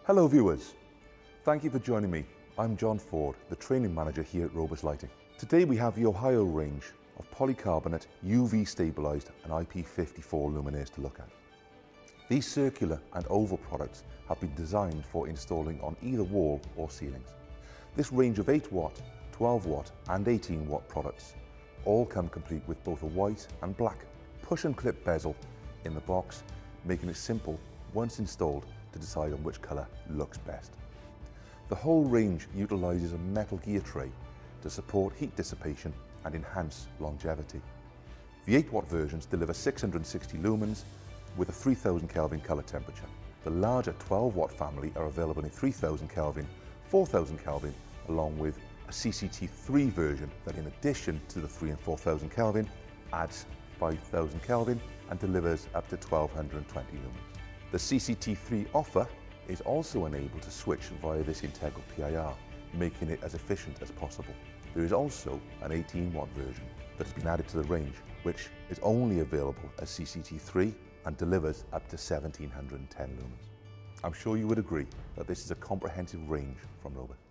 Hello viewers, thank you for joining me. I'm John Ford, the training manager here at ROBUS Lighting. Today we have the Ohio range of polycarbonate, UV stabilised and IP54 luminaires to look at. These circular and oval products have been designed for installing on either wall or ceilings. This range of 8 watt, 12 watt and 18 watt products all come complete with both a white and black push and clip bezel in the box, making it simple once installed to decide on which colour looks best. The whole range utilises a metal gear tray to support heat dissipation and enhance longevity. The 8 watt versions deliver 660 lumens with a 3000 Kelvin colour temperature. The larger 12 watt family are available in 3000 Kelvin, 4000 Kelvin, along with a CCT3 version that, in addition to the 3 and 4000 Kelvin, adds 5000 Kelvin and delivers up to 1220 lumens. The CCT3 offer is also enabled to switch via this integral PIR, making it as efficient as possible. There is also an 18 watt version that has been added to the range, which is only available as CCT3 and delivers up to 1710 lumens. I'm sure you would agree that this is a comprehensive range from ROBUS.